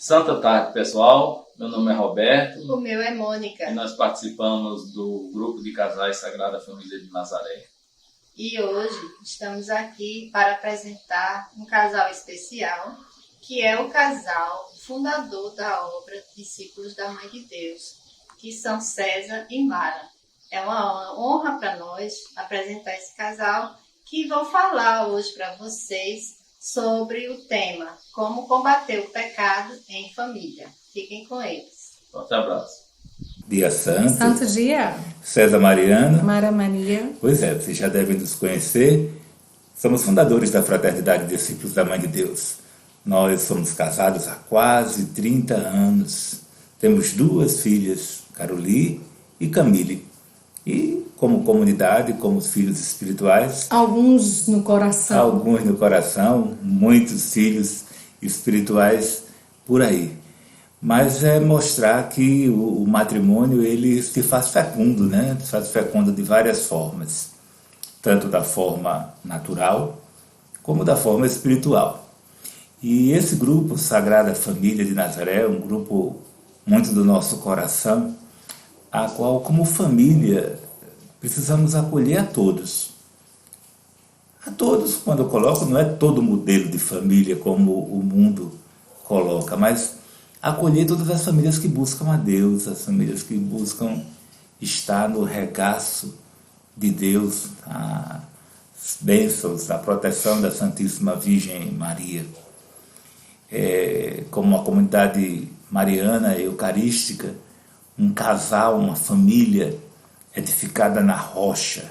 Santa tarde, pessoal. Meu nome é Roberto. O meu é Mônica. E nós participamos do grupo de casais Sagrada Família de Nazaré. E hoje estamos aqui para apresentar um casal especial, que é o casal fundador da obra Discípulos da Mãe de Deus, que são César e Mara. É uma honra para nós apresentar esse casal, que vão falar hoje para vocês sobre o tema Como combater o pecado em família. Fiquem com eles. Forte abraço. Dia Santo. Santo dia. César Mariano. Mara Maria. Pois é, vocês já devem nos conhecer. Somos fundadores da Fraternidade Discípulos da Mãe de Deus. Nós somos casados há quase 30 anos. Temos 2 filhas, Caroli e Camille. E como comunidade, como filhos espirituais... Alguns no coração. Alguns no coração, muitos filhos espirituais por aí. Mas é mostrar que o matrimônio ele se faz fecundo, né? Se faz fecundo de várias formas. Tanto da forma natural, como da forma espiritual. E esse grupo, Sagrada Família de Nazaré, é um grupo muito do nosso coração, a qual, como família, precisamos acolher a todos. A todos, quando eu coloco, não é todo modelo de família como o mundo coloca, mas acolher todas as famílias que buscam a Deus, as famílias que buscam estar no regaço de Deus, as bênçãos, a proteção da Santíssima Virgem Maria. Como uma comunidade mariana eucarística, um casal, uma família edificada na rocha.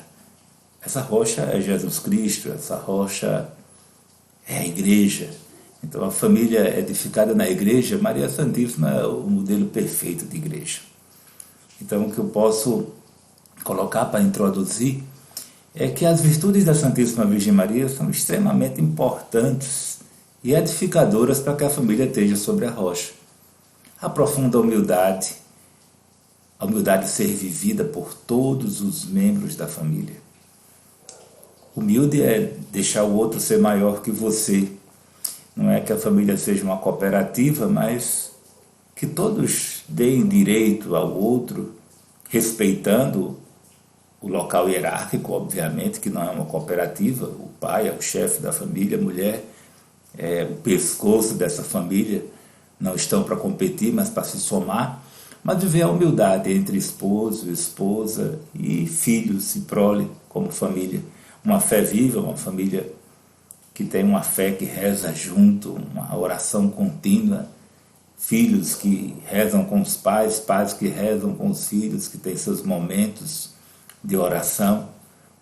Essa rocha é Jesus Cristo, essa rocha é a igreja. Então a família edificada na igreja, Maria Santíssima é o modelo perfeito de igreja. Então o que eu posso colocar para introduzir é que as virtudes da Santíssima Virgem Maria são extremamente importantes e edificadoras para que a família esteja sobre a rocha. A profunda humildade, a humildade ser vivida por todos os membros da família. Humilde é deixar o outro ser maior que você. Não é que a família seja uma cooperativa, mas que todos deem direito ao outro, respeitando o local hierárquico, obviamente, que não é uma cooperativa. O pai é o chefe da família, a mulher é o pescoço dessa família. Não estão para competir, mas para se somar. Mas viver a humildade entre esposo, esposa e filhos e prole como família. Uma fé viva, uma família que tem uma fé que reza junto, uma oração contínua. Filhos que rezam com os pais, pais que rezam com os filhos, que têm seus momentos de oração.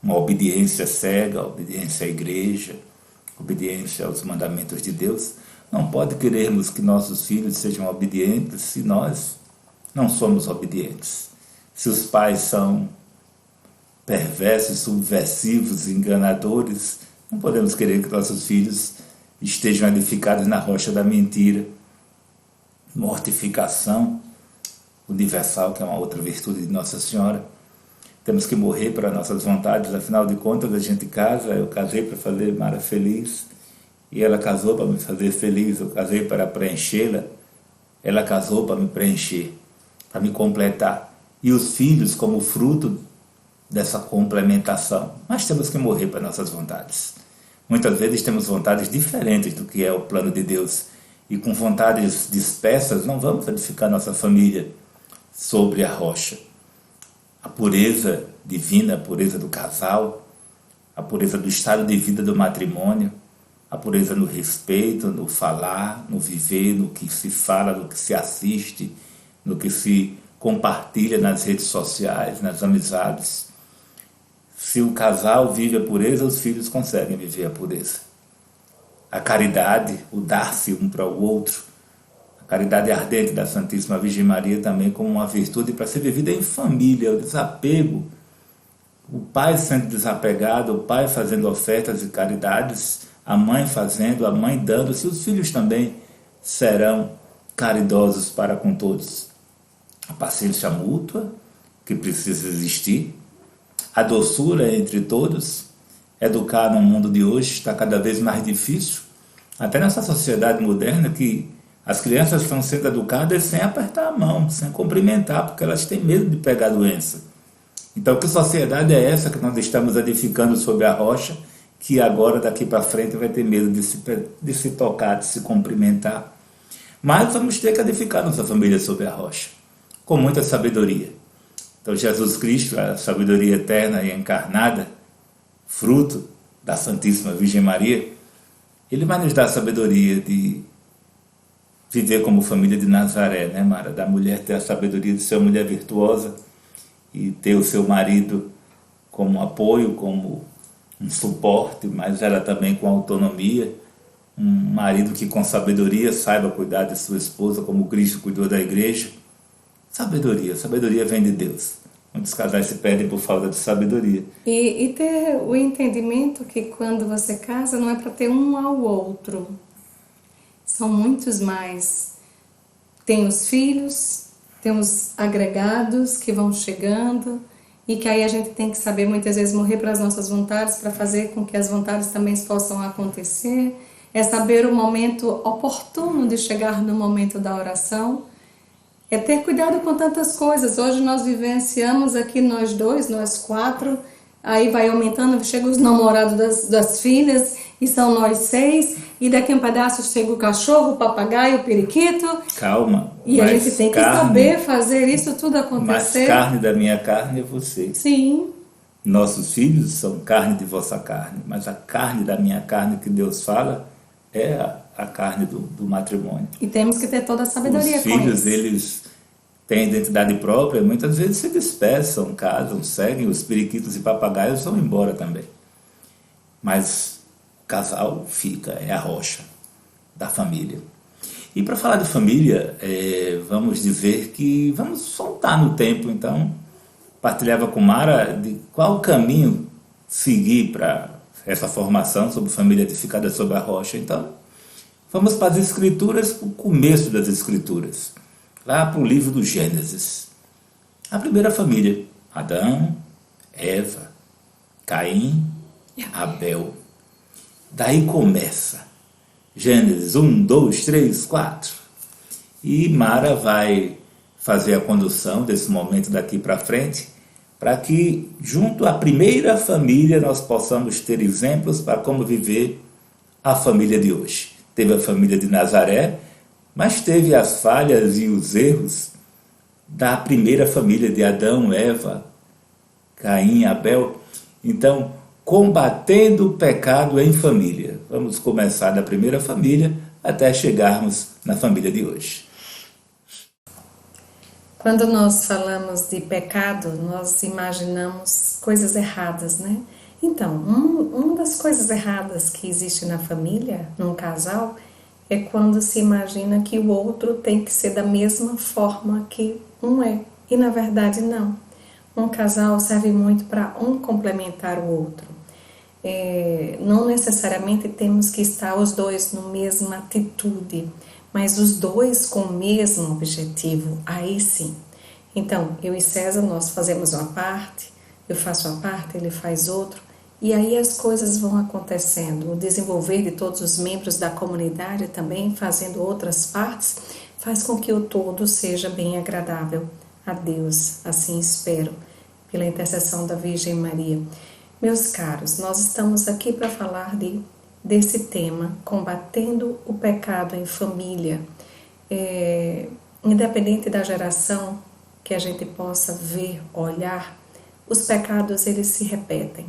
Uma obediência cega, obediência à igreja, obediência aos mandamentos de Deus. Não pode querermos que nossos filhos sejam obedientes se nós não somos obedientes. Se os pais são perversos, subversivos, enganadores, não podemos querer que nossos filhos estejam edificados na rocha da mentira. Mortificação universal, que é uma outra virtude de Nossa Senhora. Temos que morrer para nossas vontades, afinal de contas a gente casa. Eu casei para fazer Mara feliz e ela casou para me fazer feliz. Eu casei para preenchê-la, ela casou para me preencher, para me completar. E os filhos como fruto dessa complementação. Mas temos que morrer para nossas vontades. Muitas vezes temos vontades diferentes do que é o plano de Deus. E com vontades dispersas não vamos edificar nossa família sobre a rocha. A pureza divina, a pureza do casal, a pureza do estado de vida do matrimônio, a pureza no respeito, no falar, no viver, no que se fala, no que se assiste, no que se compartilha nas redes sociais, nas amizades. Se o casal vive a pureza, os filhos conseguem viver a pureza. A caridade, o dar-se um para o outro, a caridade ardente da Santíssima Virgem Maria também como uma virtude para ser vivida em família, o desapego. O pai sendo desapegado, o pai fazendo ofertas e caridades, a mãe fazendo, a mãe dando, se os filhos também serão caridosos para com todos. A paciência mútua, que precisa existir, a doçura entre todos. Educar no mundo de hoje está cada vez mais difícil, até nessa sociedade moderna que As crianças estão sendo educadas sem apertar a mão, sem cumprimentar, porque elas têm medo de pegar doença. Então, que sociedade é essa que nós estamos edificando sobre a rocha, que agora, daqui para frente, vai ter medo de se tocar, de se cumprimentar? Mas vamos ter que edificar nossa família sobre a rocha, com muita sabedoria. Então, Jesus Cristo, a sabedoria eterna e encarnada, fruto da Santíssima Virgem Maria, Ele vai nos dar a sabedoria de viver como família de Nazaré, né, Mara? Da mulher ter a sabedoria de ser uma mulher virtuosa e ter o seu marido como apoio, como um suporte, mas ela também com autonomia. Um marido que com sabedoria saiba cuidar de sua esposa como Cristo cuidou da igreja. Sabedoria vem de Deus. Muitos casais se perdem por falta de sabedoria. E ter o entendimento que quando você casa não é para ter um ao outro. São muitos mais. Tem os filhos, tem os agregados que vão chegando e que aí a gente tem que saber muitas vezes morrer para as nossas vontades para fazer com que as vontades também possam acontecer. É saber o momento oportuno de chegar no momento da oração. É ter cuidado com tantas coisas. Hoje nós vivenciamos aqui nós dois, nós quatro, aí vai aumentando, chegam os namorados das filhas, e são nós 6, e daqui a um pedaço chega o cachorro, o papagaio, o periquito. Calma. E a gente tem que saber fazer isso tudo Mas acontecer. carne da minha carne é você. Sim. Nossos filhos são carne de vossa carne, mas a carne da minha carne que Deus fala é a carne do matrimônio. E temos que ter toda a sabedoria Os com filhos, isso. Eles têm identidade própria, muitas vezes se dispersam, casam, seguem, os periquitos e papagaios vão embora também. Mas o casal fica, é a rocha da família. E para falar de família, vamos dizer que vamos voltar no tempo, então. Partilhava com Mara de qual caminho seguir para essa formação sobre família edificada sobre a rocha. Então, vamos para as Escrituras, para o começo das Escrituras, lá para o livro do Gênesis. A primeira família, Adão, Eva, Caim, Abel. Daí começa Gênesis 1, 2, 3, 4. E Mara vai fazer a condução desse momento daqui para frente, para que, junto à primeira família, nós possamos ter exemplos para como viver a família de hoje. Teve a família de Nazaré, mas teve as falhas e os erros da primeira família de Adão, Eva, Caim, Abel. Então, combatendo o pecado em família. Vamos começar da primeira família até chegarmos na família de hoje. Quando nós falamos de pecado, nós imaginamos coisas erradas, né? Então, uma das coisas erradas que existe na família, num casal, é quando se imagina que o outro tem que ser da mesma forma que um é. E na verdade não. Um casal serve muito para um complementar o outro. Não necessariamente temos que estar os dois na mesma atitude, mas os dois com o mesmo objetivo, aí sim. Então, eu e César, nós fazemos uma parte, eu faço uma parte, ele faz outro, e aí as coisas vão acontecendo. O desenvolver de todos os membros da comunidade também, fazendo outras partes, faz com que o todo seja bem agradável a Deus, assim espero, pela intercessão da Virgem Maria. Meus caros, nós estamos aqui para falar desse tema, combatendo o pecado em família. Independente da geração que a gente possa ver, olhar, os pecados eles se repetem.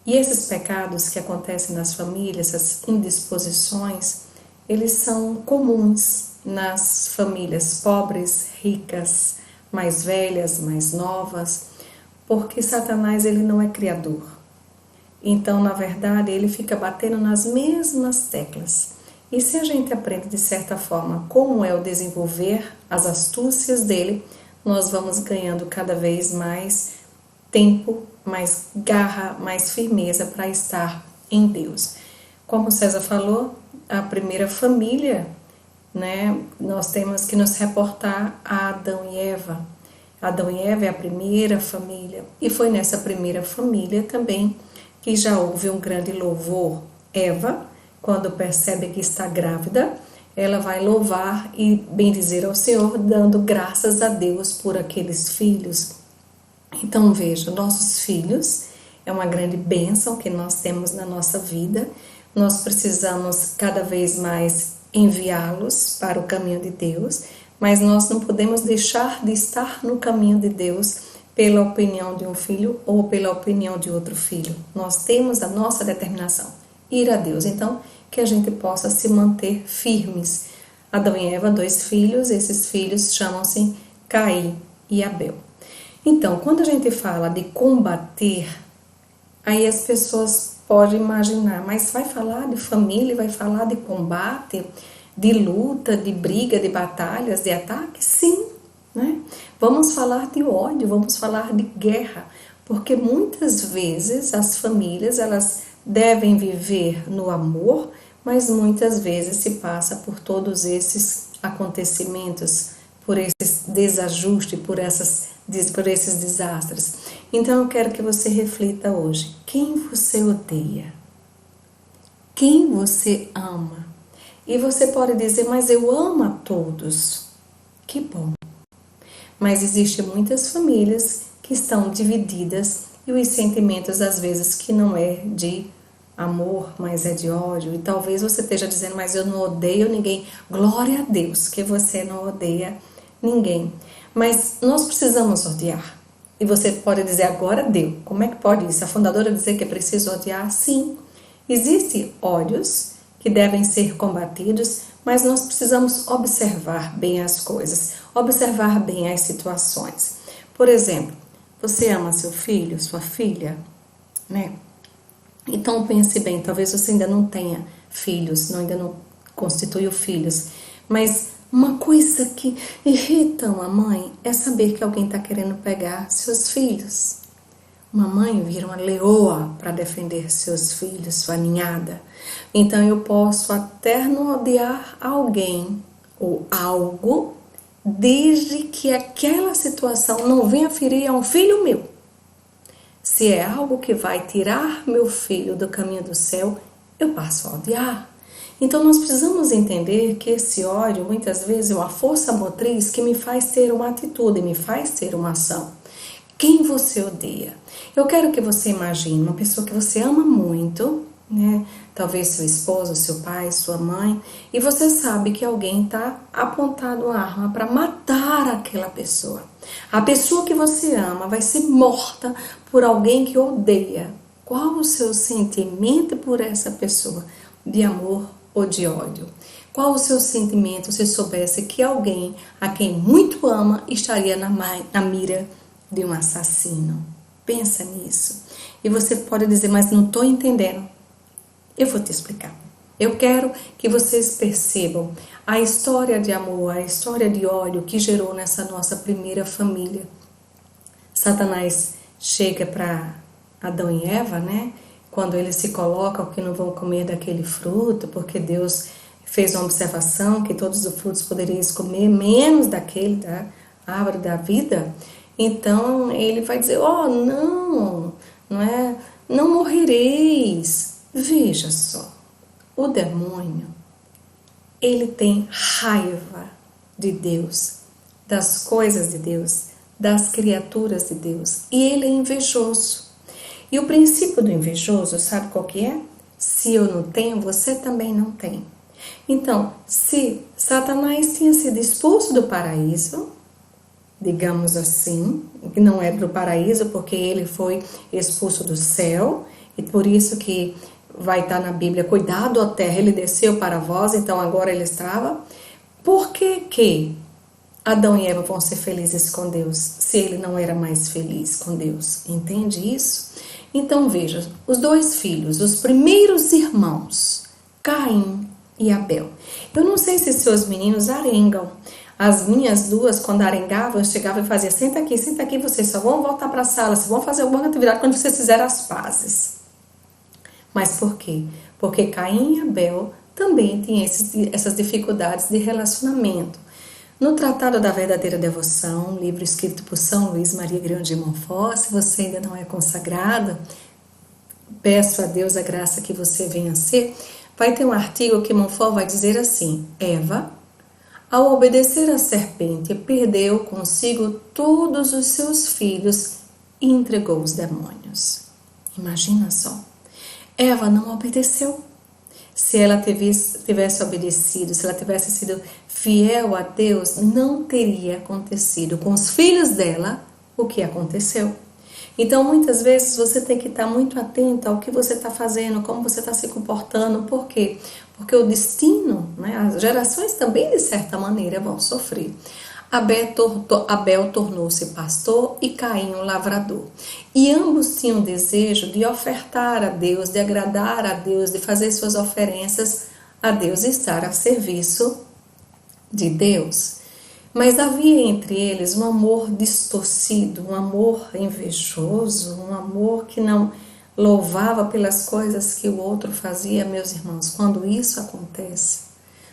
E esses pecados que acontecem nas famílias, essas indisposições, eles são comuns nas famílias pobres, ricas, mais velhas, mais novas, porque Satanás ele não é criador. Então, na verdade, ele fica batendo nas mesmas teclas. E se a gente aprende de certa forma como é o desenvolver as astúcias dele, nós vamos ganhando cada vez mais tempo, mais garra, mais firmeza para estar em Deus. Como César falou, a primeira família, né, nós temos que nos reportar a Adão e Eva. Adão e Eva é a primeira família, e foi nessa primeira família também que já houve um grande louvor. Eva, quando percebe que está grávida, ela vai louvar e bendizer ao Senhor, dando graças a Deus por aqueles filhos. Então veja, nossos filhos é uma grande bênção que nós temos na nossa vida. Nós precisamos cada vez mais enviá-los para o caminho de Deus, mas nós não podemos deixar de estar no caminho de Deus pela opinião de um filho ou pela opinião de outro filho. Nós temos a nossa determinação, ir a Deus. Então, que a gente possa se manter firmes. Adão e Eva, 2 filhos, esses filhos chamam-se Caim e Abel. Então, quando a gente fala de combater, aí as pessoas podem imaginar, mas vai falar de família, vai falar de combate, de luta, de briga, de batalhas, de ataque? Sim, né? Vamos falar de ódio, vamos falar de guerra, porque muitas vezes as famílias, elas devem viver no amor, mas muitas vezes se passa por todos esses acontecimentos, por esses desajustes, por esses desastres. Então eu quero que você reflita hoje, quem você odeia? Quem você ama? E você pode dizer, mas eu amo a todos. Que bom. Mas existem muitas famílias que estão divididas e os sentimentos às vezes que não é de amor, mas é de ódio. E talvez você esteja dizendo, mas eu não odeio ninguém. Glória a Deus que você não odeia ninguém. Mas nós precisamos odiar. E você pode dizer, agora deu. Como é que pode isso? A fundadora dizer que é preciso odiar? Sim. Existem ódios que devem ser combatidos, mas nós precisamos observar bem as coisas, observar bem as situações. Por exemplo, você ama seu filho, sua filha, né? Então pense bem, talvez você ainda não tenha filhos, ainda não constituiu filhos, mas uma coisa que irrita uma mãe é saber que alguém está querendo pegar seus filhos. Uma mãe vira uma leoa para defender seus filhos, sua ninhada. Então eu posso até não odiar alguém ou algo, desde que aquela situação não venha ferir a um filho meu. Se é algo que vai tirar meu filho do caminho do céu, eu passo a odiar. Então nós precisamos entender que esse ódio muitas vezes é uma força motriz que me faz ter uma atitude, me faz ter uma ação. Quem você odeia? Eu quero que você imagine uma pessoa que você ama muito, né? Talvez seu esposo, seu pai, sua mãe, e você sabe que alguém está apontando uma arma para matar aquela pessoa. A pessoa que você ama vai ser morta por alguém que odeia. Qual o seu sentimento por essa pessoa? De amor ou de ódio? Qual o seu sentimento se soubesse que alguém a quem muito ama estaria na mira de um assassino? Pensa nisso. E você pode dizer, mas não estou entendendo. Eu vou te explicar. Eu quero que vocês percebam a história de amor, a história de ódio que gerou nessa nossa primeira família. Satanás chega para Adão e Eva, né? Quando eles se colocam que não vão comer daquele fruto, porque Deus fez uma observação que todos os frutos poderiam comer, menos daquele da árvore da vida. Então ele vai dizer, não morrereis. Veja só, o demônio, ele tem raiva de Deus, das coisas de Deus, das criaturas de Deus, e ele é invejoso. E o princípio do invejoso, sabe qual que é? Se eu não tenho, você também não tem. Então, se Satanás tinha sido expulso do paraíso, digamos assim, que não é do paraíso porque ele foi expulso do céu, e por isso que vai estar na Bíblia, cuidado a terra, ele desceu para vós, então agora ele estava. Por que Adão e Eva vão ser felizes com Deus, se ele não era mais feliz com Deus? Entende isso? Então veja, os 2 filhos, os primeiros irmãos, Caim e Abel. Eu não sei se seus meninos arengam. As minhas 2, quando arengavam, eu chegava e fazia, senta aqui, vocês só vão voltar para a sala, vocês vão fazer alguma atividade quando vocês fizerem as pazes. Mas por quê? Porque Caim e Abel também tinham essas dificuldades de relacionamento. No Tratado da Verdadeira Devoção, um livro escrito por São Luís Maria Grão de Montfort, se você ainda não é consagrado, peço a Deus a graça que você venha a ser, Vai ter um artigo que Montfort vai dizer assim: Eva, ao obedecer à serpente, perdeu consigo todos os seus filhos e entregou os demônios. Imagina só. Eva não obedeceu. Se ela tivesse obedecido, se ela tivesse sido fiel a Deus, não teria acontecido com os filhos dela o que aconteceu. Então, muitas vezes, você tem que estar muito atento ao que você está fazendo, como você está se comportando. Por quê? Porque o destino, né, as gerações também, de certa maneira, vão sofrer. Abel tornou-se pastor e Caim um lavrador. E ambos tinham desejo de ofertar a Deus, de agradar a Deus, de fazer suas oferenças a Deus e estar a serviço de Deus. Mas havia entre eles um amor distorcido, um amor invejoso, um amor que não louvava pelas coisas que o outro fazia. Meus irmãos, quando isso acontece,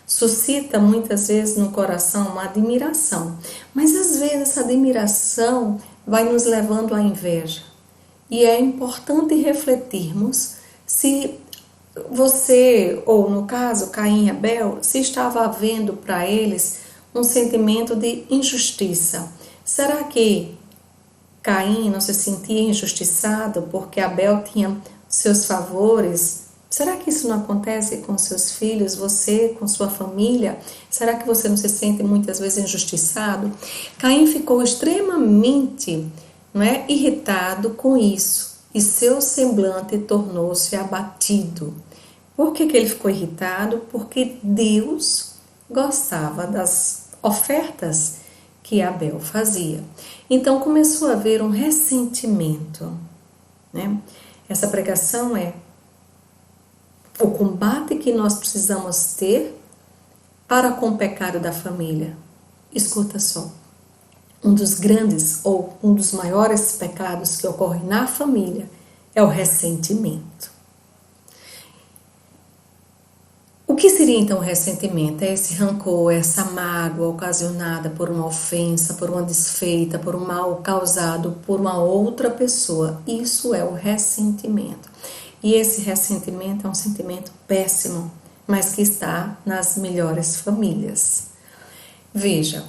suscita muitas vezes no coração uma admiração, mas às vezes essa admiração vai nos levando à inveja. E é importante refletirmos se você, ou no caso Caim e Abel, se estava havendo para eles um sentimento de injustiça. Será que Caim não se sentia injustiçado porque Abel tinha seus favores? Será que isso não acontece com seus filhos, você, com sua família? Será que você não se sente muitas vezes injustiçado? Caim ficou extremamente, irritado com isso e seu semblante tornou-se abatido. Por que ele ficou irritado? Porque Deus gostava das ofertas que Abel fazia. Então começou a haver um ressentimento. Essa pregação é o combate que nós precisamos ter para com o pecado da família. Escuta só, um dos grandes ou um dos maiores pecados que ocorre na família é o ressentimento. O que seria então o ressentimento? É esse rancor, essa mágoa ocasionada por uma ofensa, por uma desfeita, por um mal causado por uma outra pessoa. Isso é o ressentimento. E esse ressentimento é um sentimento péssimo, mas que está nas melhores famílias. Veja,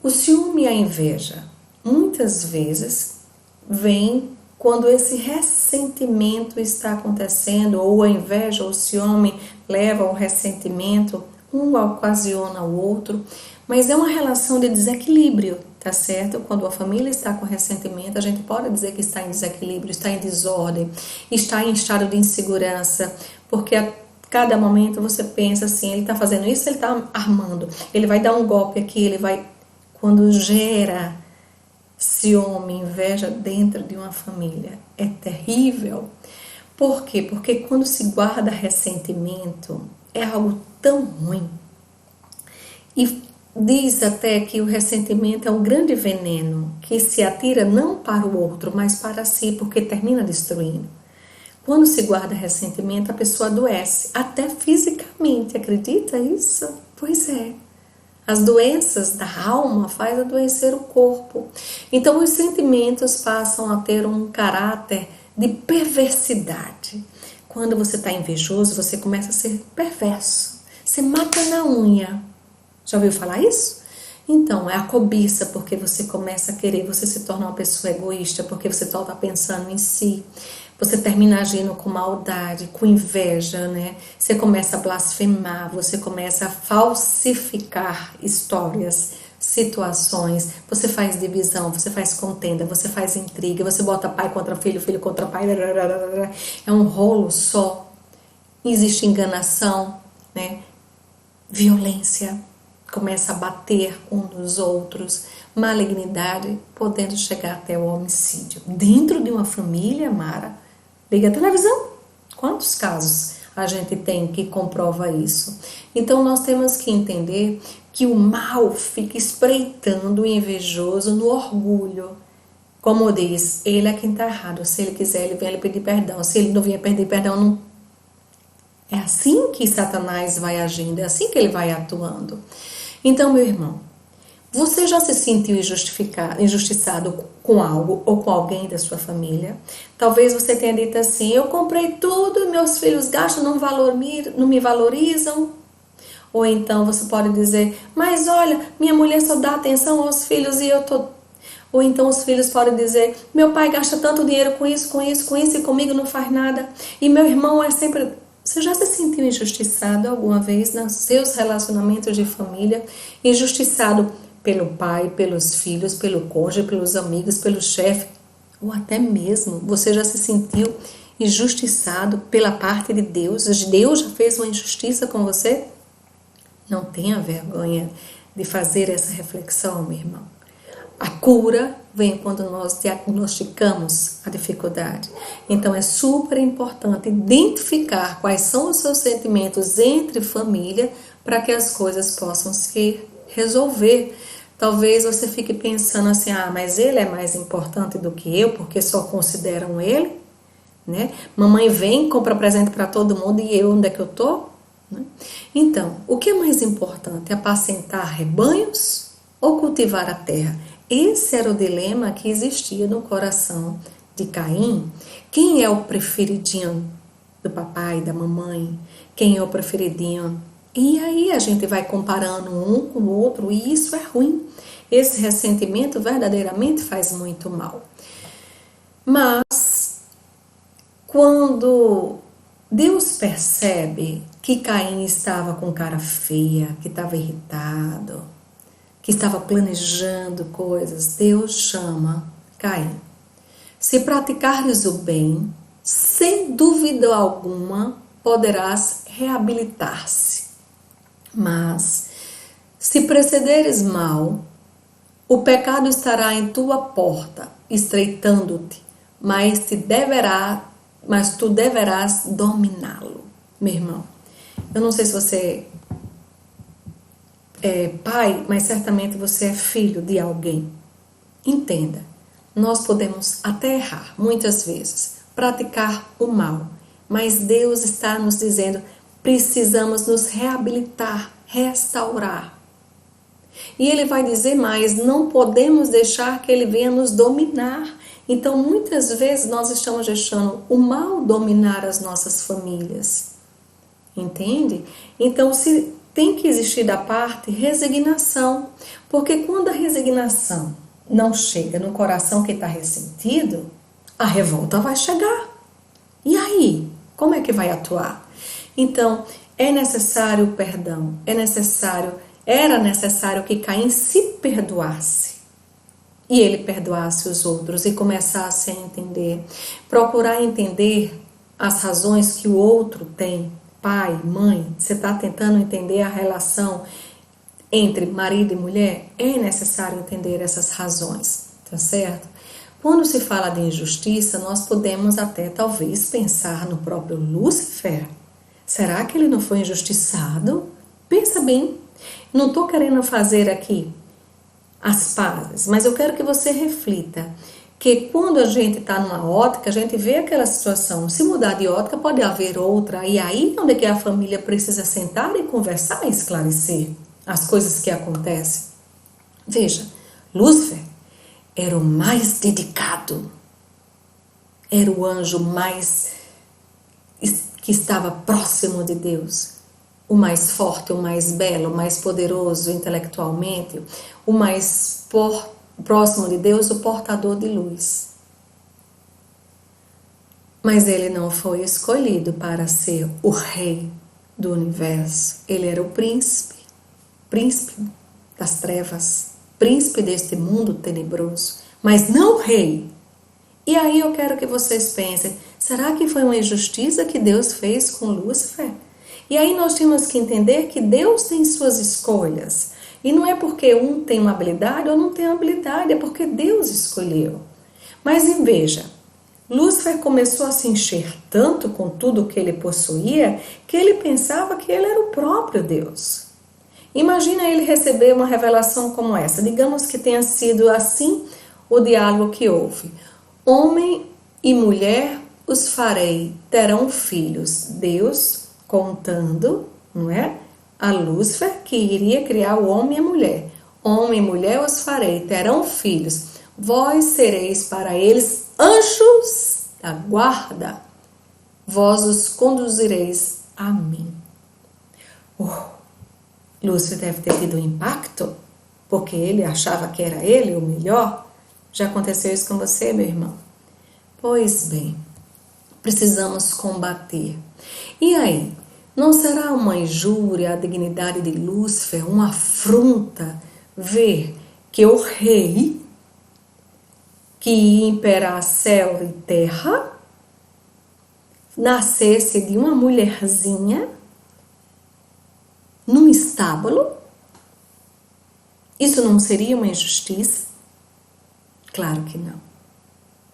o ciúme e a inveja muitas vezes vem quando esse ressentimento está acontecendo, ou a inveja ou o ciúme leva ao ressentimento, um ocasiona o outro, mas é uma relação de desequilíbrio, tá certo? Quando a família está com ressentimento, a gente pode dizer que está em desequilíbrio, está em desordem, está em estado de insegurança, porque a cada momento você pensa assim, ele está fazendo isso, ele está armando, ele vai dar um golpe aqui, ele vai... Quando gera ciúme, inveja dentro de uma família, é terrível. Por quê? Porque quando se guarda ressentimento, é algo tão ruim. E diz até que o ressentimento é um grande veneno que se atira não para o outro, mas para si, porque termina destruindo. Quando se guarda ressentimento, a pessoa adoece, até fisicamente. Acredita isso? Pois é. As doenças da alma fazem adoecer o corpo. Então, os sentimentos passam a ter um caráter de perversidade. Quando você está invejoso, você começa a ser perverso. Você mata na unha. Já ouviu falar isso? Então, é a cobiça, porque você começa a querer, você se torna uma pessoa egoísta, porque você está pensando em si. Você termina agindo com maldade, com inveja, Você começa a blasfemar, você começa a falsificar histórias, situações, você faz divisão, você faz contenda, você faz intriga, você bota pai contra filho, filho contra pai, é um rolo só. Existe enganação, Violência, começa a bater uns nos outros, malignidade, podendo chegar até o homicídio. Dentro de uma família, Mara, liga a televisão. Quantos casos a gente tem que comprova isso? Então nós temos que entender que o mal fica espreitando o invejoso no orgulho. Como diz, ele é quem está errado. Se ele quiser, ele vem lhe pedir perdão. Se ele não vier pedir perdão, não. É assim que Satanás vai agindo, é assim que ele vai atuando. Então, meu irmão, Você já se sentiu injustiçado com algo ou com alguém da sua família? Talvez você tenha dito assim: eu comprei tudo, meus filhos gastam, não me valorizam. Ou então você pode dizer: mas olha, minha mulher só dá atenção aos filhos e eu tô... Ou então os filhos podem dizer: meu pai gasta tanto dinheiro com isso e comigo não faz nada. E meu irmão é sempre... Você já se sentiu injustiçado alguma vez nos seus relacionamentos de família? Injustiçado pelo pai, pelos filhos, pelo cônjuge, pelos amigos, pelo chefe? Ou até mesmo você já se sentiu injustiçado pela parte de Deus? Deus já fez uma injustiça com você? Não tenha vergonha de fazer essa reflexão, meu irmão. A cura vem quando nós diagnosticamos a dificuldade. Então é super importante identificar quais são os seus sentimentos entre família para que as coisas possam se resolver. Talvez você fique pensando assim: ah, mas ele é mais importante do que eu porque só consideram ele, né? Mamãe vem, compra presente para todo mundo e eu, onde é que eu tô? Então, o que é mais importante? Apacentar rebanhos ou cultivar a terra? Esse era o dilema que existia no coração de Caim. Quem é o preferidinho do papai e da mamãe? Quem é o preferidinho? E aí a gente vai comparando um com o outro e isso é ruim. Esse ressentimento verdadeiramente faz muito mal. Mas, quando Deus percebe que Caim estava com cara feia, que estava irritado, que estava planejando coisas, Deus chama Caim. Se praticares o bem, sem dúvida alguma, poderás reabilitar-se. Mas, se procederes mal, o pecado estará em tua porta, estreitando-te, mas tu deverás dominá-lo. Meu irmão, eu não sei se você é pai, mas certamente você é filho de alguém. Entenda, nós podemos até errar, muitas vezes, praticar o mal, mas Deus está nos dizendo: precisamos nos reabilitar, restaurar. E Ele vai dizer mais: não podemos deixar que Ele venha nos dominar. Então, muitas vezes nós estamos deixando o mal dominar as nossas famílias. Entende? Então, se tem que existir da parte resignação, porque quando a resignação não chega no coração que está ressentido, a revolta vai chegar. E aí? Como é que vai atuar? Então, é necessário o perdão, era necessário que Caim se perdoasse. E ele perdoasse os outros e começasse a entender, procurar entender as razões que o outro tem. Pai, mãe, você está tentando entender a relação entre marido e mulher? É necessário entender essas razões, tá certo? Quando se fala de injustiça, nós podemos até talvez pensar no próprio Lúcifer. Será que ele não foi injustiçado? Pensa bem, não estou querendo fazer aqui as pazes, mas eu quero que você reflita que quando a gente está numa ótica, a gente vê aquela situação. Se mudar de ótica, pode haver outra. E aí onde é que a família precisa sentar e conversar e esclarecer as coisas que acontecem. Veja, Lúcifer era o mais dedicado. Era o anjo mais que estava próximo de Deus. O mais forte, o mais belo, o mais poderoso intelectualmente, o mais próximo de Deus, o portador de luz. Mas ele não foi escolhido para ser o rei do universo. Ele era o príncipe das trevas, príncipe deste mundo tenebroso, mas não rei. E aí eu quero que vocês pensem, será que foi uma injustiça que Deus fez com Lúcifer? E aí nós temos que entender que Deus tem suas escolhas. E não é porque um tem uma habilidade ou não tem habilidade, é porque Deus escolheu. Mas veja, Lúcifer começou a se encher tanto com tudo que ele possuía, que ele pensava que ele era o próprio Deus. Imagina ele receber uma revelação como essa. Digamos que tenha sido assim o diálogo que houve. Homem e mulher os farei, terão filhos. Deus contando, não é? A Lúcifer que iria criar o homem e a mulher. Homem e mulher os farei, terão filhos. Vós sereis para eles anjos da guarda. Vós os conduzireis a mim. Lúcifer deve ter tido um impacto, porque ele achava que era ele o melhor. Já aconteceu isso com você, meu irmão? Pois bem, precisamos combater. E aí, não será uma injúria à dignidade de Lúcifer, uma afronta, ver que o rei, que ia imperar céu e terra, nascesse de uma mulherzinha num estábulo? Isso não seria uma injustiça? Claro que não.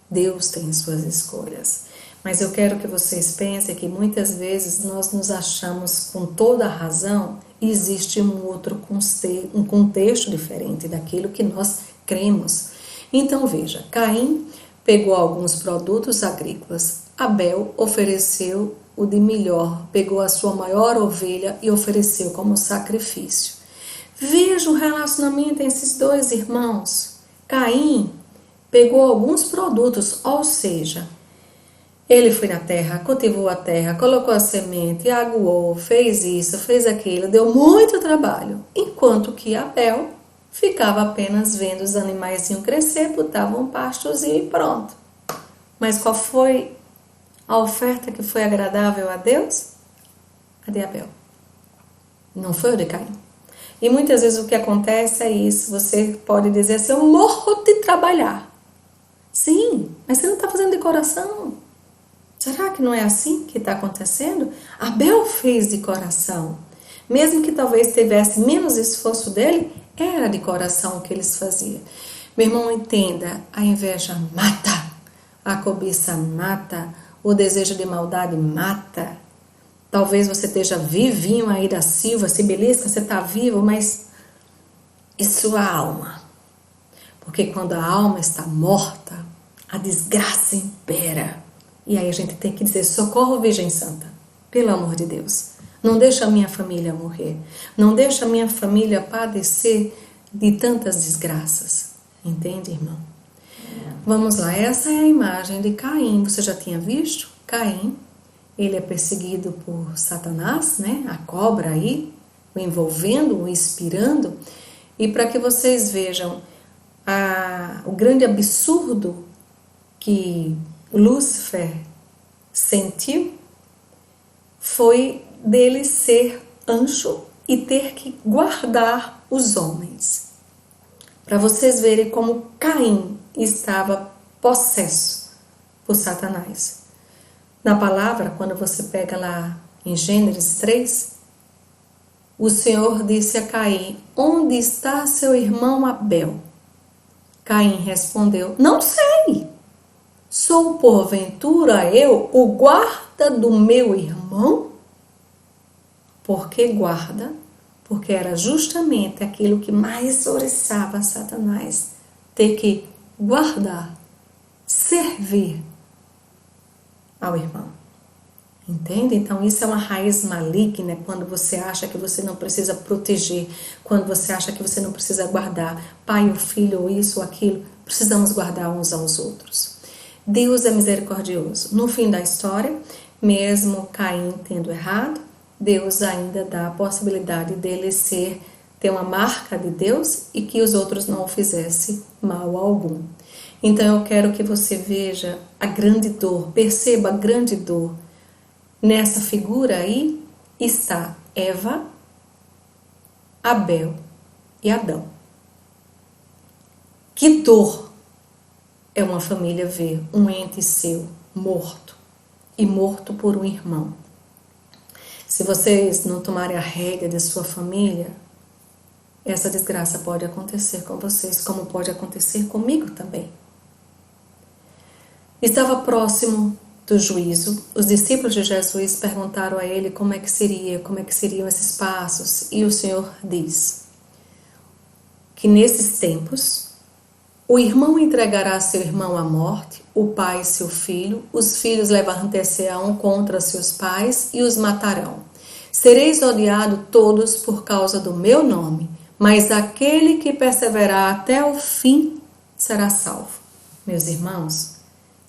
Deus tem suas escolhas. Mas eu quero que vocês pensem que muitas vezes nós nos achamos com toda a razão e existe um contexto diferente daquilo que nós cremos. Então veja, Caim pegou alguns produtos agrícolas. Abel ofereceu o de melhor, pegou a sua maior ovelha e ofereceu como sacrifício. Veja o relacionamento entre esses dois irmãos. Caim pegou alguns produtos, ou seja, ele foi na terra, cultivou a terra, colocou a semente, aguou, fez isso, fez aquilo, deu muito trabalho. Enquanto que Abel ficava apenas vendo os animaizinhos crescer, botavam pastos e pronto. Mas qual foi a oferta que foi agradável a Deus? A de Abel. Não foi o de Caim. E muitas vezes o que acontece é isso. Você pode dizer assim, eu morro de trabalhar. Sim, mas você não está fazendo de coração. Será que não é assim que está acontecendo? Abel fez de coração. Mesmo que talvez tivesse menos esforço dele, era de coração o que eles faziam. Meu irmão, entenda, a inveja mata, a cobiça mata, o desejo de maldade mata. Talvez você esteja vivinho aí da Silva, se belisca, você está vivo, mas e sua alma? Porque quando a alma está morta, a desgraça impera. E aí a gente tem que dizer, socorro Virgem Santa, pelo amor de Deus. Não deixa a minha família morrer. Não deixa a minha família padecer de tantas desgraças. Entende, irmão? Vamos lá, essa é a imagem de Caim. Você já tinha visto? Caim, ele é perseguido por Satanás, né? A cobra aí, o envolvendo, o inspirando. E para que vocês vejam o grande absurdo que Lúcifer sentiu, foi dele ser anjo e ter que guardar os homens. Para vocês verem como Caim estava possesso por Satanás. Na palavra, quando você pega lá em Gênesis 3, o Senhor disse a Caim, onde está seu irmão Abel? Caim respondeu, não sei. Sou porventura eu o guarda do meu irmão? Por que guarda? Porque era justamente aquilo que mais oriçava Satanás. Ter que guardar, servir ao irmão. Entende? Então isso é uma raiz maligna, quando você acha que você não precisa proteger, quando você acha que você não precisa guardar, pai ou filho, ou isso ou aquilo, precisamos guardar uns aos outros. Deus é misericordioso. No fim da história, mesmo Caim tendo errado, Deus ainda dá a possibilidade dele ter uma marca de Deus e que os outros não o fizessem mal algum. Então eu quero que você veja a grande dor, perceba a grande dor. Nessa figura aí está Eva, Abel e Adão. Que dor é uma família ver um ente seu morto e morto por um irmão. Se vocês não tomarem a rédea de sua família, essa desgraça pode acontecer com vocês, como pode acontecer comigo também. Estava próximo do juízo, os discípulos de Jesus perguntaram a ele como é que seriam esses passos, e o Senhor diz que nesses tempos o irmão entregará seu irmão à morte, o pai seu filho, os filhos levantar-se-ão contra seus pais e os matarão. Sereis odiados todos por causa do meu nome, mas aquele que perseverar até o fim será salvo. Meus irmãos,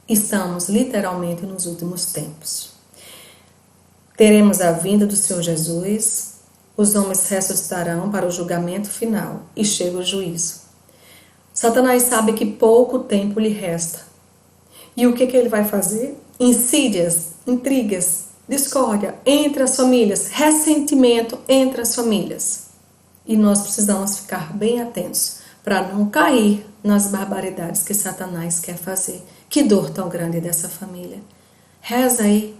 estamos literalmente nos últimos tempos. Teremos a vinda do Senhor Jesus, os homens ressuscitarão para o julgamento final e chega o juízo. Satanás sabe que pouco tempo lhe resta. E o que ele vai fazer? Insídias, intrigas, discórdia entre as famílias, ressentimento entre as famílias. E nós precisamos ficar bem atentos para não cair nas barbaridades que Satanás quer fazer. Que dor tão grande dessa família. Reza aí.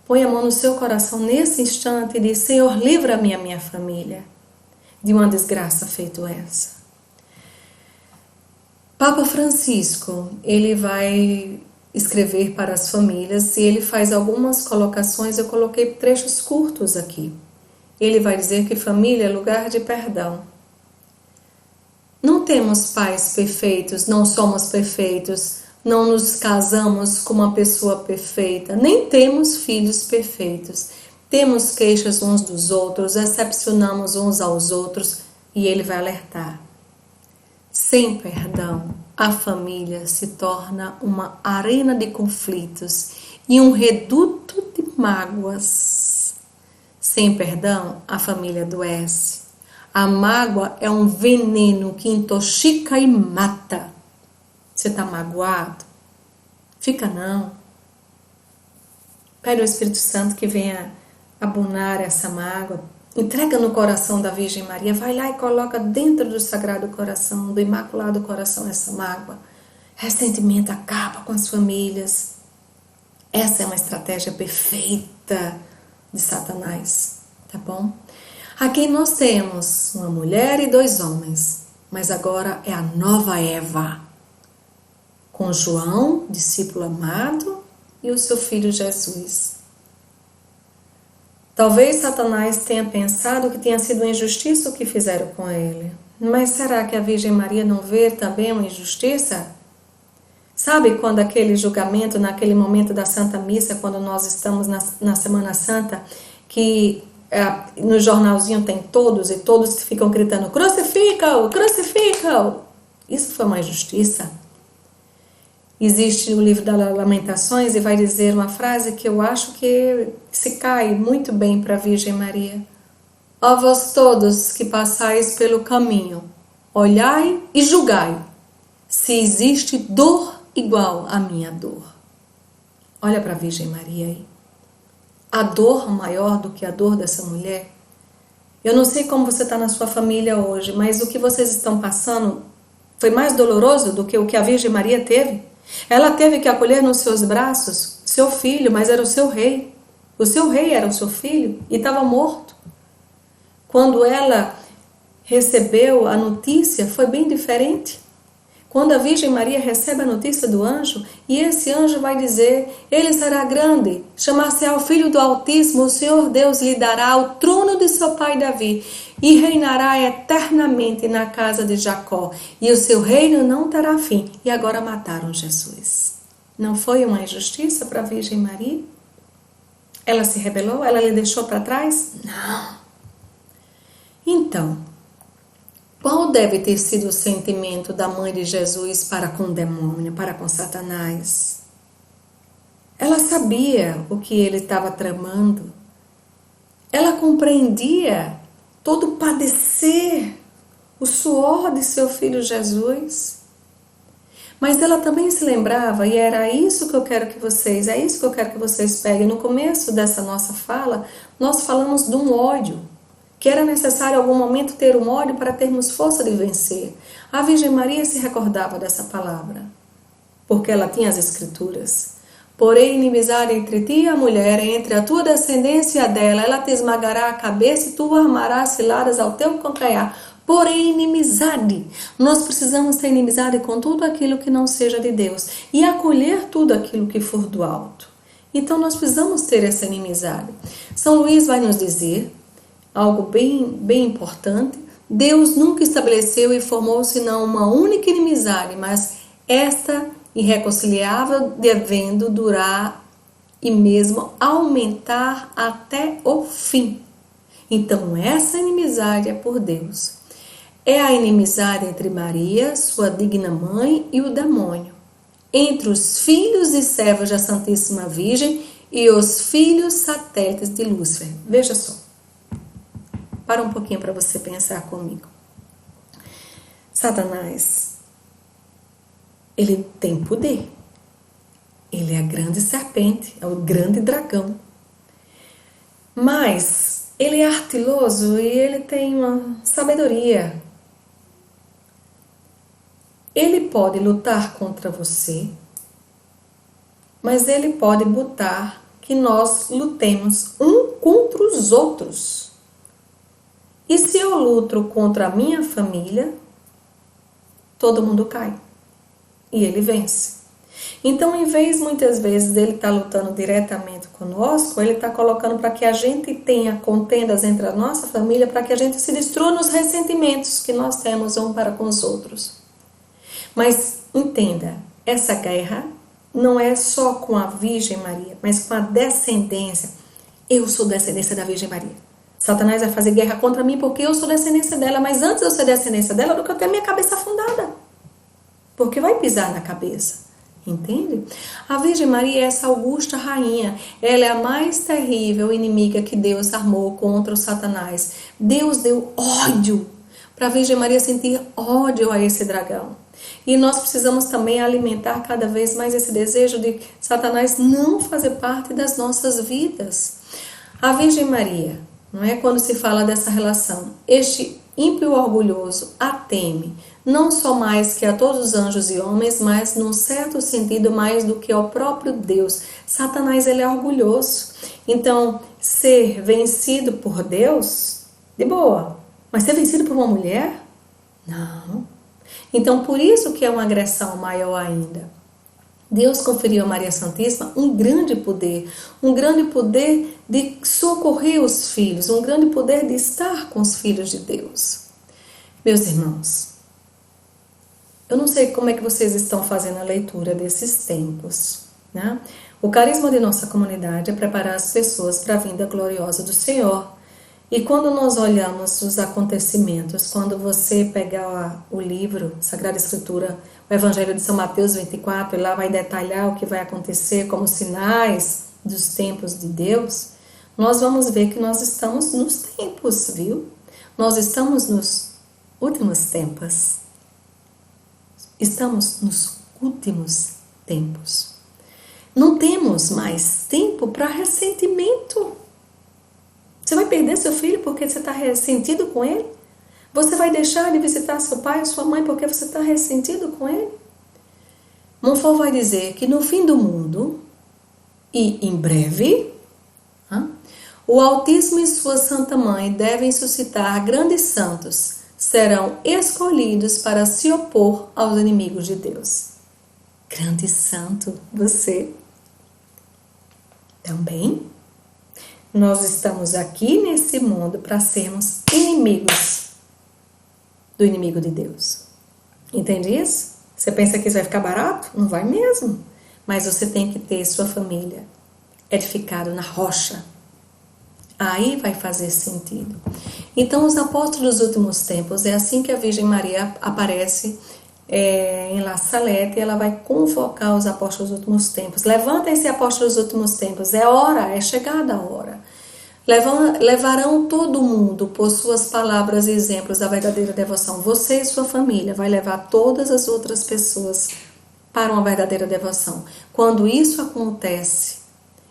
Põe a mão no seu coração nesse instante e diz: Senhor, livra-me a minha família de uma desgraça feita essa. Papa Francisco, ele vai escrever para as famílias e ele faz algumas colocações. Eu coloquei trechos curtos aqui. Ele vai dizer que família é lugar de perdão. Não temos pais perfeitos, não somos perfeitos, não nos casamos com uma pessoa perfeita, nem temos filhos perfeitos. Temos queixas uns dos outros, decepcionamos uns aos outros, e ele vai alertar. Sem perdão, a família se torna uma arena de conflitos e um reduto de mágoas. Sem perdão, a família adoece. A mágoa é um veneno que intoxica e mata. Você está magoado? Fica não. Pede ao Espírito Santo que venha abonar essa mágoa. Entrega no coração da Virgem Maria. Vai lá e coloca dentro do Sagrado Coração, do Imaculado Coração, essa mágoa. Ressentimento acaba com as famílias. Essa é uma estratégia perfeita de Satanás, tá bom? Aqui nós temos uma mulher e 2 homens, mas agora é a nova Eva, com João, discípulo amado, e o seu filho Jesus. Talvez Satanás tenha pensado que tenha sido uma injustiça o que fizeram com ele, mas será que a Virgem Maria não vê também uma injustiça? Sabe quando aquele julgamento, naquele momento da Santa Missa, quando nós estamos na Semana Santa, que no jornalzinho tem todos e todos ficam gritando: crucifica-o, crucifica-o. Isso foi uma injustiça. Existe o livro das Lamentações e vai dizer uma frase que eu acho que se cai muito bem para a Virgem Maria. Ó vós todos que passais pelo caminho, olhai e julgai se existe dor igual à minha dor. Olha para a Virgem Maria aí. A dor maior do que a dor dessa mulher. Eu não sei como você está na sua família hoje, mas o que vocês estão passando foi mais doloroso do que o que a Virgem Maria teve. Ela teve que acolher nos seus braços seu filho, mas era o seu rei. O seu rei era o seu filho e estava morto. Quando ela recebeu a notícia, foi bem diferente. Quando a Virgem Maria recebe a notícia do anjo, e esse anjo vai dizer: ele será grande, chamar-se-á o Filho do Altíssimo, o Senhor Deus lhe dará o trono de seu pai Davi, e reinará eternamente na casa de Jacó, e o seu reino não terá fim. E agora mataram Jesus. Não foi uma injustiça para a Virgem Maria? Ela se rebelou? Ela lhe deixou para trás? Não. Então, qual deve ter sido o sentimento da mãe de Jesus para com o demônio, para com Satanás? Ela sabia o que ele estava tramando. Ela compreendia todo o padecer, o suor de seu filho Jesus. Mas ela também se lembrava, e era isso que eu quero que vocês, é isso que eu quero que vocês peguem. No começo dessa nossa fala, nós falamos de um ódio, que era necessário em algum momento ter um ódio para termos força de vencer. A Virgem Maria se recordava dessa palavra, porque ela tinha as Escrituras. Porém, inimizade entre ti e a mulher, entre a tua descendência e a dela, ela te esmagará a cabeça e tu armarás ciladas ao teu calcanhar. Porém, inimizade. Nós precisamos ter inimizade com tudo aquilo que não seja de Deus e acolher tudo aquilo que for do alto. Então, nós precisamos ter essa inimizade. São Luís vai nos dizer algo bem importante. Deus nunca estabeleceu e formou senão uma única inimizade, mas esta irreconciliável devendo durar e mesmo aumentar até o fim. Então essa inimizade é por Deus. É a inimizade entre Maria, sua digna mãe, e o demônio, entre os filhos e servos da Santíssima Virgem e os filhos satélites de Lúcifer. Veja só. Para um pouquinho para você pensar comigo. Satanás, ele tem poder. Ele é a grande serpente, é o grande dragão. Mas ele é ardiloso e ele tem uma sabedoria. Ele pode lutar contra você, mas ele pode botar que nós lutemos um contra os outros. E se eu luto contra a minha família, todo mundo cai. E ele vence. Então, em vez, muitas vezes, dele estar lutando diretamente conosco, ele está colocando para que a gente tenha contendas entre a nossa família, para que a gente se destrua nos ressentimentos que nós temos um para com os outros. Mas, entenda, essa guerra não é só com a Virgem Maria, mas com a descendência. Eu sou descendência da Virgem Maria. Satanás vai fazer guerra contra mim porque eu sou descendência dela, mas antes de eu ser descendência dela, eu tenho minha cabeça afundada. Porque vai pisar na cabeça. Entende? A Virgem Maria é essa augusta rainha. Ela é a mais terrível inimiga que Deus armou contra o Satanás. Deus deu ódio para a Virgem Maria sentir ódio a esse dragão. E nós precisamos também alimentar cada vez mais esse desejo de Satanás não fazer parte das nossas vidas. A Virgem Maria, não é, quando se fala dessa relação, este ímpio orgulhoso a teme, não só mais que a todos os anjos e homens, mas num certo sentido mais do que ao próprio Deus. Satanás, ele é orgulhoso. Então, ser vencido por Deus, de boa. Mas ser vencido por uma mulher? Não. Então, por isso que é uma agressão maior ainda. Deus conferiu a Maria Santíssima um grande poder de socorrer os filhos, um grande poder de estar com os filhos de Deus. Meus irmãos, eu não sei como é que vocês estão fazendo a leitura desses tempos, né? O carisma de nossa comunidade é preparar as pessoas para a vinda gloriosa do Senhor. E quando nós olhamos os acontecimentos, quando você pegar o livro, Sagrada Escritura, o Evangelho de São Mateus 24, e lá vai detalhar o que vai acontecer como sinais dos tempos de Deus, nós vamos ver que nós estamos nos tempos, viu? Nós estamos nos últimos tempos. Estamos nos últimos tempos. Não temos mais tempo para ressentimento. Você vai perder seu filho porque você está ressentido com ele? Você vai deixar de visitar seu pai ou sua mãe porque você está ressentido com ele? Montfort vai dizer que no fim do mundo, e em breve, o Altíssimo e sua Santa Mãe devem suscitar grandes santos, serão escolhidos para se opor aos inimigos de Deus. Grande santo, você também? Nós estamos aqui nesse mundo para sermos inimigos do inimigo de Deus. Entende isso? Você pensa que isso vai ficar barato? Não vai mesmo. Mas você tem que ter sua família edificada na rocha. Aí vai fazer sentido. Então, os apóstolos dos últimos tempos, é assim que a Virgem Maria aparece em La Salette, e ela vai convocar os apóstolos dos últimos tempos. Levantem-se, apóstolos dos últimos tempos, é hora, é chegada a hora. Levarão todo mundo por suas palavras e exemplos da verdadeira devoção. Você e sua família vai levar todas as outras pessoas para uma verdadeira devoção. Quando isso acontece,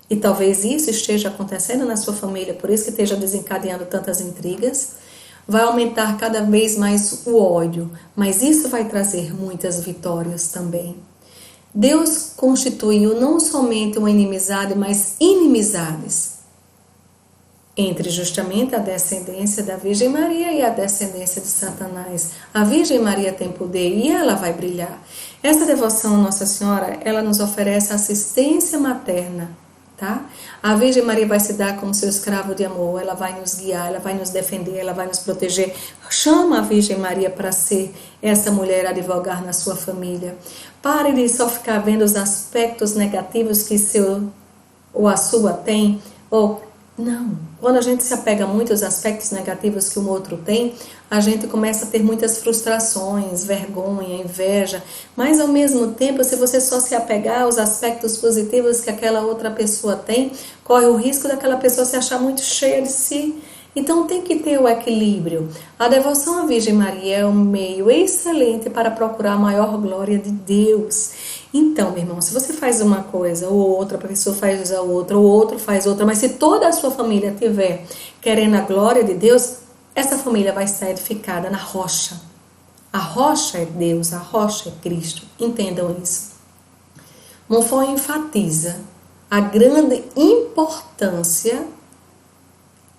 e talvez isso esteja acontecendo na sua família, por isso que esteja desencadeando tantas intrigas, vai aumentar cada vez mais o ódio, mas isso vai trazer muitas vitórias também. Deus constituiu não somente uma inimizade, mas inimizades entre justamente a descendência da Virgem Maria e a descendência de Satanás. A Virgem Maria tem poder e ela vai brilhar. Essa devoção a Nossa Senhora, ela nos oferece assistência materna, tá? A Virgem Maria vai se dar como seu escravo de amor, ela vai nos guiar, ela vai nos defender, ela vai nos proteger. Chama a Virgem Maria para ser essa mulher a advogar na sua família. Pare de só ficar vendo os aspectos negativos que seu ou a sua tem, ou Não. Quando a gente se apega muito aos aspectos negativos que o outro tem, a gente começa a ter muitas frustrações, vergonha, inveja. Mas ao mesmo tempo, se você só se apegar aos aspectos positivos que aquela outra pessoa tem, corre o risco daquela pessoa se achar muito cheia de si. Então tem que ter o equilíbrio. A devoção à Virgem Maria é um meio excelente para procurar a maior glória de Deus. Então, meu irmão, se você faz uma coisa, ou outra pessoa faz a outra, ou outro faz outra, mas se toda a sua família estiver querendo a glória de Deus, essa família vai estar edificada na rocha. A rocha é Deus, a rocha é Cristo. Entendam isso. Montfort enfatiza a grande importância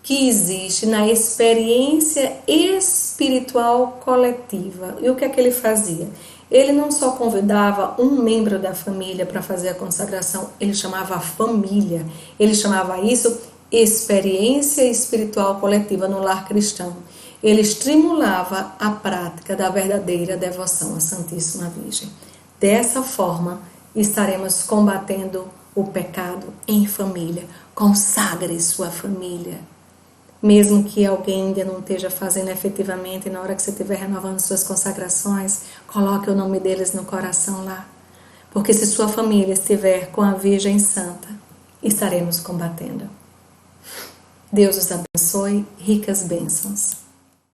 que existe na experiência espiritual coletiva. E o que é que ele fazia? Ele não só convidava um membro da família para fazer a consagração, ele chamava a família. Ele chamava isso experiência espiritual coletiva no lar cristão. Ele estimulava a prática da verdadeira devoção à Santíssima Virgem. Dessa forma, estaremos combatendo o pecado em família. Consagre sua família. Mesmo que alguém ainda não esteja fazendo efetivamente, na hora que você estiver renovando suas consagrações, coloque o nome deles no coração lá. Porque se sua família estiver com a Virgem Santa, estaremos combatendo. Deus os abençoe, ricas bênçãos.